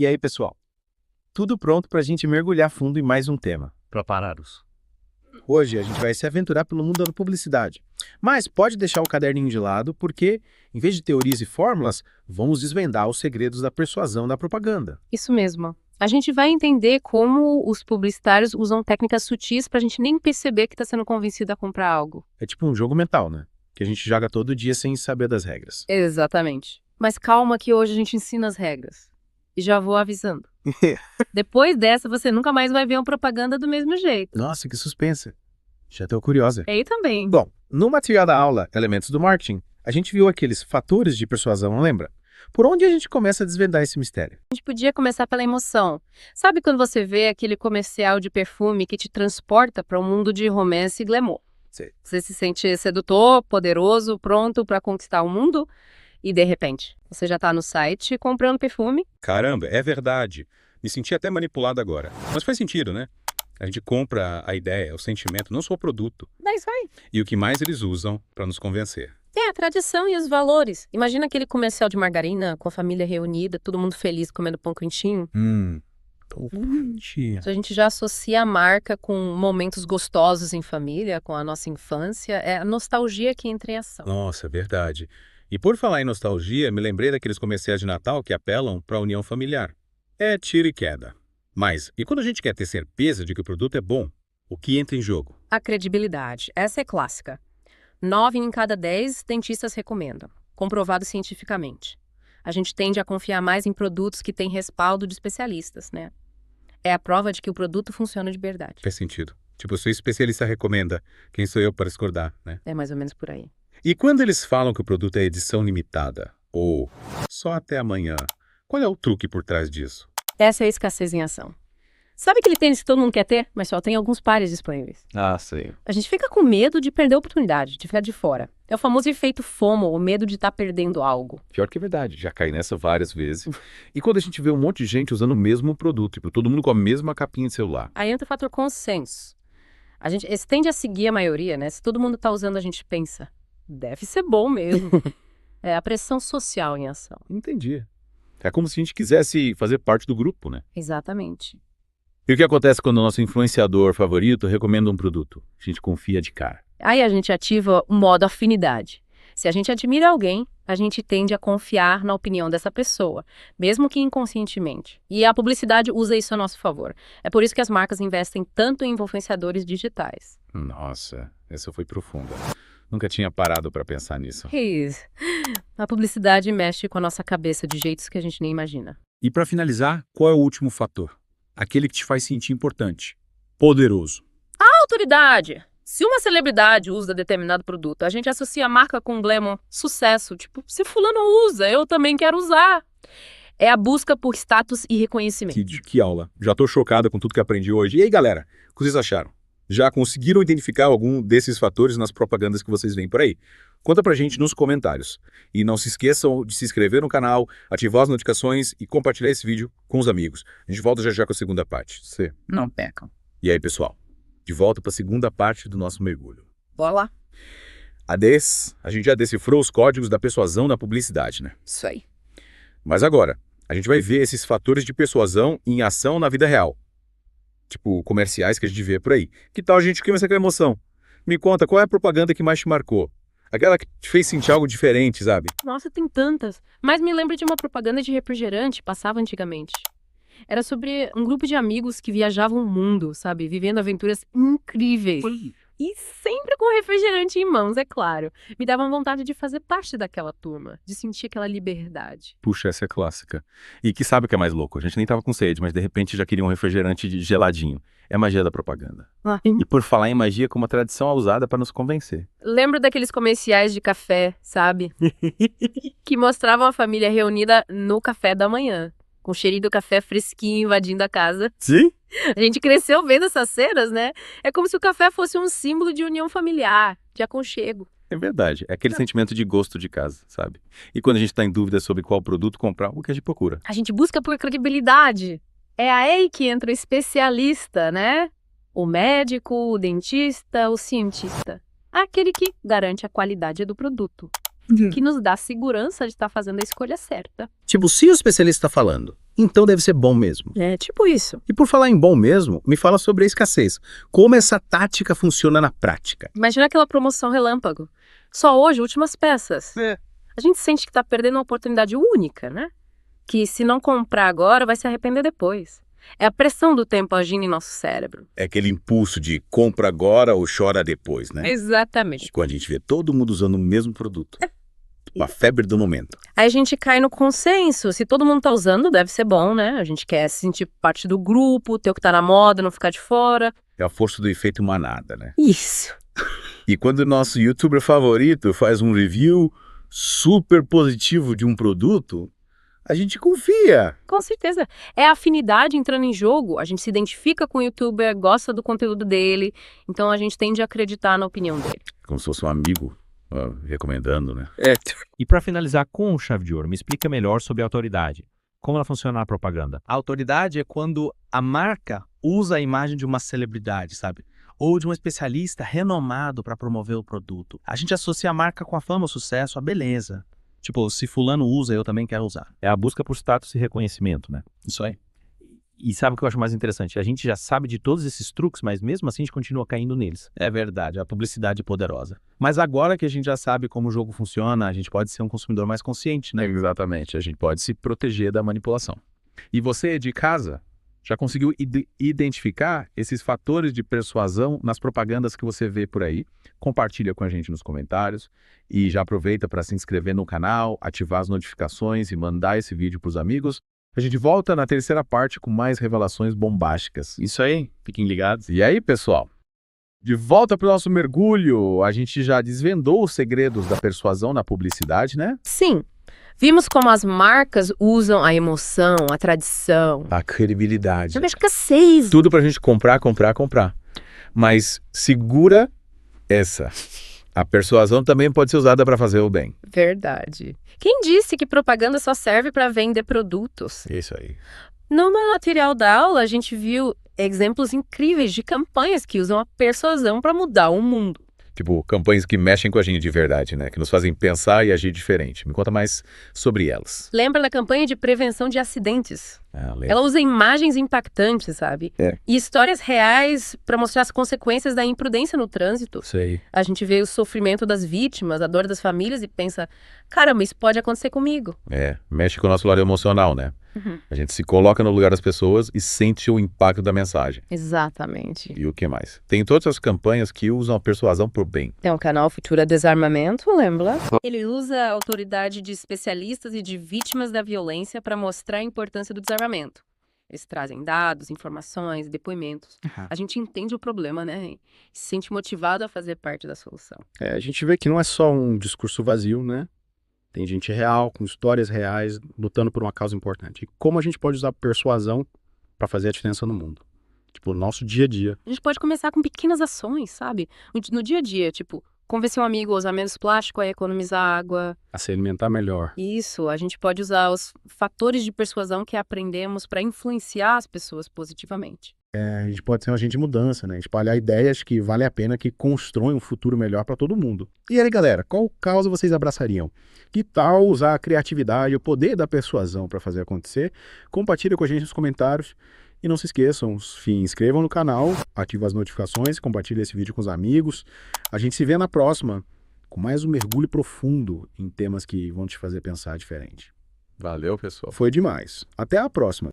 E aí, pessoal? Tudo pronto para a gente mergulhar fundo em mais um tema. Preparados. Hoje a gente vai se aventurar pelo mundo da publicidade. Mas pode deixar o caderninho de lado, porque, em vez de teorias e fórmulas, vamos desvendar os segredos da persuasão da propaganda. Isso mesmo. A gente vai entender como os publicitários usam técnicas sutis para a gente nem perceber que está sendo convencido a comprar algo. É tipo um jogo mental, né? Que a gente joga todo dia sem saber das regras. Exatamente. Mas calma que hoje a gente ensina as regras. E já vou avisando. Depois dessa, você nunca mais vai ver uma propaganda do mesmo jeito. Nossa, que suspense. Já tô curiosa. Aí também. Bom, no material da aula Elementos do Marketing, a gente viu aqueles fatores de persuasão, lembra? Por onde a gente começa a desvendar esse mistério? A gente podia começar pela emoção. Sabe quando você vê aquele comercial de perfume que te transporta para um mundo de romance e glamour? Sei. Você se sente sedutor, poderoso, pronto para conquistar o mundo? E de repente, você já tá no site comprando perfume. Caramba, é verdade. Me senti até manipulado agora. Mas faz sentido, né? A gente compra a ideia, o sentimento, não só o produto. É isso aí. E o que mais eles usam para nos convencer. É, a tradição e os valores. Imagina aquele comercial de margarina com a família reunida, todo mundo feliz comendo pão quentinho. Tia. A gente já associa a marca com momentos gostosos em família, com a nossa infância. É a nostalgia que entra em ação. Nossa, é verdade. E por falar em nostalgia, me lembrei daqueles comerciais de Natal que apelam para a união familiar. É tiro e queda. Mas, e quando a gente quer ter certeza de que o produto é bom, o que entra em jogo? A credibilidade. Essa é clássica. 9 em cada 10 dentistas recomendam, comprovado cientificamente. A gente tende a confiar mais em produtos que têm respaldo de especialistas, né? É a prova de que o produto funciona de verdade. Faz sentido. Tipo, se o especialista recomenda, quem sou eu para discordar, né? É mais ou menos por aí. E quando eles falam que o produto é edição limitada, ou só até amanhã, qual é o truque por trás disso? Essa é a escassez em ação. Sabe aquele tênis que todo mundo quer ter, mas só tem alguns pares disponíveis? Ah, sei. A gente fica com medo de perder a oportunidade, de ficar de fora. É o famoso efeito FOMO, o medo de estar perdendo algo. Pior que é verdade, já caí nessa várias vezes. E quando a gente vê um monte de gente usando o mesmo produto, tipo, todo mundo com a mesma capinha de celular. Aí entra o fator consenso. Esse tende a seguir a maioria, né? Se todo mundo está usando, a gente pensa, deve ser bom mesmo. É a pressão social em ação. Entendi. É como se a gente quisesse fazer parte do grupo, né? Exatamente. E o que acontece quando o nosso influenciador favorito recomenda um produto? A gente confia de cara. Aí a gente ativa o modo afinidade. Se a gente admira alguém, a gente tende a confiar na opinião dessa pessoa, mesmo que inconscientemente. E a publicidade usa isso a nosso favor. É por isso que as marcas investem tanto em influenciadores digitais. Nossa, essa foi profunda. Nunca tinha parado para pensar nisso. A publicidade mexe com a nossa cabeça de jeitos que a gente nem imagina. E para finalizar, qual é o último fator? Aquele que te faz sentir importante, poderoso. Autoridade! Se uma celebridade usa determinado produto, a gente associa a marca com glamour, sucesso. Tipo, se fulano usa, eu também quero usar. É a busca por status e reconhecimento. Que aula. Já tô chocada com tudo que aprendi hoje. E aí, galera, o que vocês acharam? Já conseguiram identificar algum desses fatores nas propagandas que vocês veem por aí? Conta pra gente nos comentários. E não se esqueçam de se inscrever no canal, ativar as notificações e compartilhar esse vídeo com os amigos. A gente volta já já com a segunda parte. Não percam. E aí, pessoal? De volta para a segunda parte do nosso mergulho. Bora lá. A gente já decifrou os códigos da persuasão na publicidade, né? Isso aí. Mas agora, a gente vai ver esses fatores de persuasão em ação na vida real. Tipo, comerciais que a gente vê por aí. Que tal a gente começar com a emoção? Me conta, qual é a propaganda que mais te marcou? Aquela que te fez sentir algo diferente, sabe? Nossa, tem tantas. Mas me lembro de uma propaganda de refrigerante, passava antigamente. Era sobre um grupo de amigos que viajavam o mundo, sabe? Vivendo aventuras incríveis. E sempre com refrigerante em mãos, é claro. Me dava vontade de fazer parte daquela turma, de sentir aquela liberdade. Puxa, essa é clássica. E que sabe o que é mais louco? A gente nem tava com sede, mas de repente já queria um refrigerante geladinho. É a magia da propaganda. E por falar em magia, como a tradição é usada para nos convencer. Lembro daqueles comerciais de café, sabe? Que mostravam a família reunida no café da manhã, com o cheirinho do café fresquinho invadindo a casa. Sim? A gente cresceu vendo essas cenas, né? É como se o café fosse um símbolo de união familiar, de aconchego. É verdade. É aquele sentimento de gosto de casa, sabe? E quando a gente tá em dúvida sobre qual produto comprar, o que a gente procura? A gente busca por credibilidade. É aí que entra o especialista, né? O médico, o dentista, o cientista. Aquele que garante a qualidade do produto. que nos dá segurança de estar fazendo a escolha certa. Tipo, se o especialista está falando, então deve ser bom mesmo. É tipo isso. E por falar em bom mesmo, me fala sobre a escassez. Como essa tática funciona na prática? Imagina aquela promoção relâmpago. Só hoje, últimas peças. A gente sente que tá perdendo uma oportunidade única, né? Que se não comprar agora, vai se arrepender depois. É a pressão do tempo agindo em nosso cérebro. É aquele impulso de compra agora ou chora depois, né? Exatamente. Quando a gente vê todo mundo usando o mesmo produto. A febre do momento. Aí a gente cai no consenso. Se todo mundo tá usando, deve ser bom, né? A gente quer se sentir parte do grupo, ter o que tá na moda, não ficar de fora. É a força do efeito manada, né? Isso. E quando o nosso youtuber favorito faz um review super positivo de um produto, a gente confia. Com certeza. É a afinidade entrando em jogo. A gente se identifica com o youtuber, gosta do conteúdo dele. Então a gente tende a acreditar na opinião dele. Como se fosse um amigo recomendando, né? E para finalizar com chave de ouro, me explica melhor sobre a autoridade. Como ela funciona na propaganda? A autoridade é quando a marca usa a imagem de uma celebridade, sabe? Ou de um especialista renomado para promover o produto. A gente associa a marca com a fama, o sucesso, a beleza. Tipo, se fulano usa, eu também quero usar. É a busca por status e reconhecimento, né? Isso aí. E sabe o que eu acho mais interessante? A gente já sabe de todos esses truques, mas mesmo assim a gente continua caindo neles. É verdade, a publicidade é poderosa. Mas agora que a gente já sabe como o jogo funciona, a gente pode ser um consumidor mais consciente, né? Exatamente, a gente pode se proteger da manipulação. E você, de casa, já conseguiu identificar esses fatores de persuasão nas propagandas que você vê por aí? Compartilha com a gente nos comentários e já aproveita para se inscrever no canal, ativar as notificações e mandar esse vídeo para os amigos. A gente volta na terceira parte com mais revelações bombásticas. Isso aí, fiquem ligados. E aí, pessoal? De volta para o nosso mergulho, a gente já desvendou os segredos da persuasão na publicidade, né? Sim. Vimos como as marcas usam a emoção, a tradição, A credibilidade. a escassez. Tudo pra gente comprar. Mas segura essa. A persuasão também pode ser usada para fazer o bem. Verdade. Quem disse que propaganda só serve para vender produtos? Isso aí. No material da aula, a gente viu exemplos incríveis de campanhas que usam a persuasão para mudar o mundo. Tipo, campanhas que mexem com a gente de verdade, né? Que nos fazem pensar e agir diferente. Me conta mais sobre elas. Lembra da campanha de prevenção de acidentes? Lembra. Ela usa imagens impactantes, sabe? É. E histórias reais para mostrar as consequências da imprudência no trânsito. Sei. A gente vê o sofrimento das vítimas, a dor das famílias e pensa, caramba, isso pode acontecer comigo. Mexe com o nosso lado emocional, né? Uhum. A gente se coloca no lugar das pessoas e sente o impacto da mensagem. Exatamente. E o que mais? Tem todas as campanhas que usam a persuasão por bem. Tem um canal Futura Desarmamento, lembra? Ele usa a autoridade de especialistas e de vítimas da violência para mostrar a importância do desarmamento. Eles trazem dados, informações, depoimentos. A gente entende o problema, né? E se sente motivado a fazer parte da solução. A gente vê que não é só um discurso vazio, né? Tem gente real, com histórias reais, lutando por uma causa importante. E como a gente pode usar a persuasão para fazer a diferença no mundo? Tipo, no nosso dia a dia. A gente pode começar com pequenas ações, sabe? No dia a dia, tipo, convencer um amigo a usar menos plástico, a economizar água. A se alimentar melhor. Isso, a gente pode usar os fatores de persuasão que aprendemos para influenciar as pessoas positivamente. A gente pode ser um agente de mudança, né? Espalhar ideias que valem a pena, que constroem um futuro melhor para todo mundo. E aí, galera, qual causa vocês abraçariam? Que tal usar a criatividade, o poder da persuasão para fazer acontecer? Compartilha com a gente nos comentários. E não se esqueçam, se inscrevam no canal, ativem as notificações, compartilhem esse vídeo com os amigos. A gente se vê na próxima, com mais um mergulho profundo em temas que vão te fazer pensar diferente. Valeu, pessoal. Foi demais. Até a próxima.